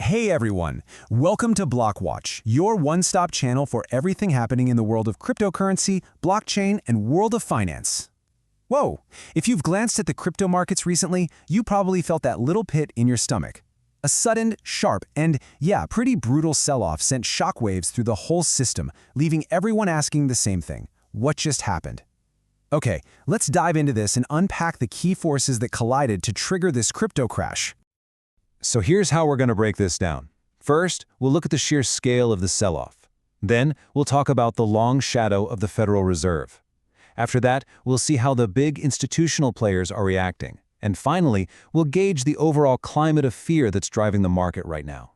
Hey everyone, welcome to BlockWatch, your one-stop channel for everything happening in the world of cryptocurrency, blockchain, and world of finance. Whoa, if you've glanced at the crypto markets recently, you probably felt that little pit in your stomach. A sudden, sharp, and pretty brutal sell-off sent shockwaves through the whole system, leaving everyone asking the same thing: what just happened? Okay, let's dive into this and unpack the key forces that collided to trigger this crypto crash. So here's how we're going to break this down. First, we'll look at the sheer scale of the sell-off. Then, we'll talk about the long shadow of the Federal Reserve. After that, we'll see how the big institutional players are reacting. And finally, we'll gauge the overall climate of fear that's driving the market right now.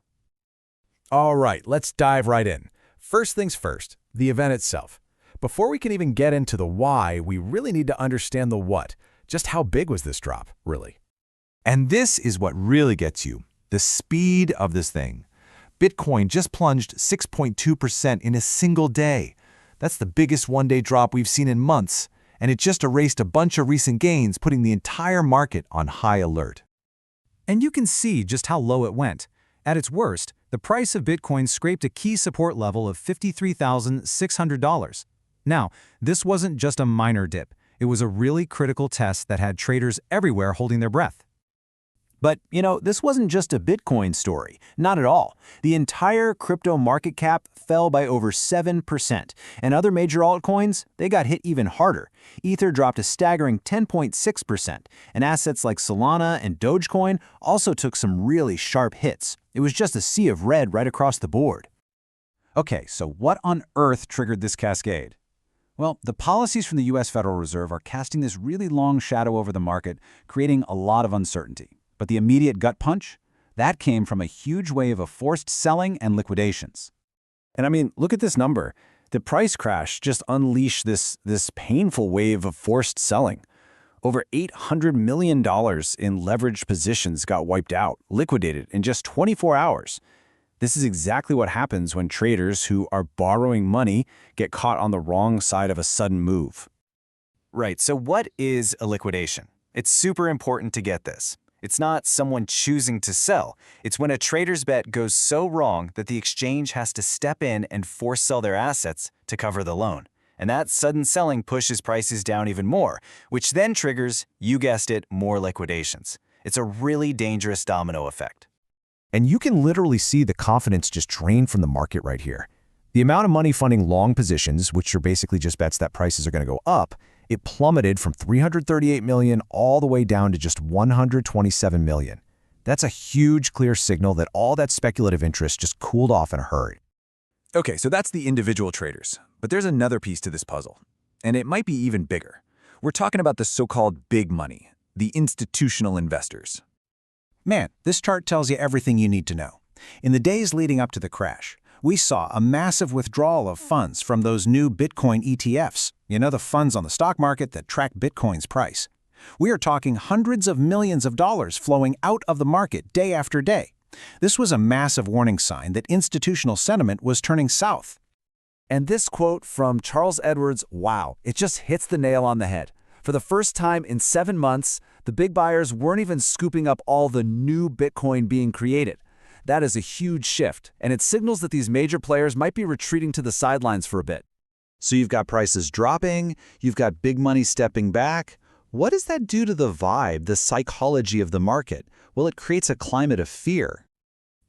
All right, let's dive right in. First things first, the event itself. Before we can even get into the why, we really need to understand the what. Just how big was this drop, really? And this is what really gets you, the speed of this thing. Bitcoin just plunged 6.2% in a single day. That's the biggest one-day drop we've seen in months, and it just erased a bunch of recent gains, putting the entire market on high alert. And you can see just how low it went. At its worst, the price of Bitcoin scraped a key support level of $53,600. Now, this wasn't just a minor dip. It was a really critical test that had traders everywhere holding their breath. But, this wasn't just a Bitcoin story. Not at all. The entire crypto market cap fell by over 7%. And other major altcoins, they got hit even harder. Ether dropped a staggering 10.6%. And assets like Solana and Dogecoin also took some really sharp hits. It was just a sea of red right across the board. Okay, so what on earth triggered this cascade? Well, the policies from the U.S. Federal Reserve are casting this really long shadow over the market, creating a lot of uncertainty. But the immediate gut punch? That came from a huge wave of forced selling and liquidations. And I mean, look at this number. The price crash just unleashed this painful wave of forced selling. Over $800 million in leveraged positions got wiped out, liquidated in just 24 hours. This is exactly what happens when traders who are borrowing money get caught on the wrong side of a sudden move. Right, so what is a liquidation? It's super important to get this. It's not someone choosing to sell. It's when a trader's bet goes so wrong that the exchange has to step in and force sell their assets to cover the loan. And that sudden selling pushes prices down even more, which then triggers, you guessed it, more liquidations. It's a really dangerous domino effect. And you can literally see the confidence just drain from the market right here. The amount of money funding long positions, which are basically just bets that prices are going to go up, it plummeted from 338 million all the way down to just 127 million. That's a huge clear signal that all that speculative interest just cooled off in a hurry. Okay, so that's the individual traders. But there's another piece to this puzzle, and it might be even bigger. We're talking about the so-called big money, the institutional investors. Man, this chart tells you everything you need to know. In the days leading up to the crash, we saw a massive withdrawal of funds from those new Bitcoin ETFs, the funds on the stock market that track Bitcoin's price. We are talking hundreds of millions of dollars flowing out of the market day after day. This was a massive warning sign that institutional sentiment was turning south. And this quote from Charles Edwards, wow, it just hits the nail on the head. For the first time in 7 months, the big buyers weren't even scooping up all the new Bitcoin being created. That is a huge shift, and it signals that these major players might be retreating to the sidelines for a bit. So you've got prices dropping, you've got big money stepping back. What does that do to the vibe, the psychology of the market? Well, it creates a climate of fear.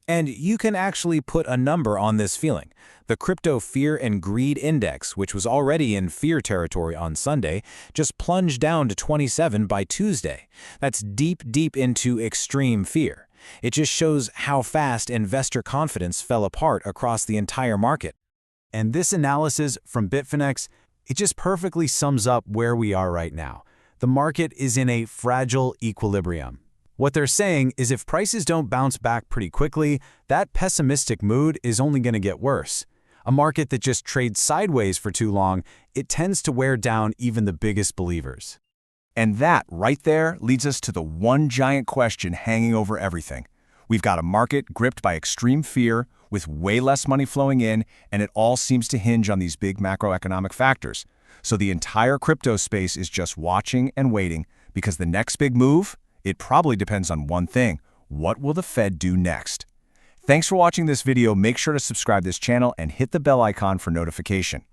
And you can actually put a number on this feeling. The Crypto Fear and Greed Index, which was already in fear territory on Sunday, just plunged down to 27 by Tuesday. That's deep into extreme fear. It just shows how fast investor confidence fell apart across the entire market. And this analysis from Bitfinex, it just perfectly sums up where we are right now. The market is in a fragile equilibrium. What they're saying is if prices don't bounce back pretty quickly, that pessimistic mood is only going to get worse. A market that just trades sideways for too long, it tends to wear down even the biggest believers. And that right there leads us to the one giant question hanging over everything. We've got a market gripped by extreme fear with way less money flowing in, and it all seems to hinge on these big macroeconomic factors. So the entire crypto space is just watching and waiting because the next big move, it probably depends on one thing: what will the Fed do next? Thanks for watching this video. Make sure to subscribe this channel and hit the bell icon for notification.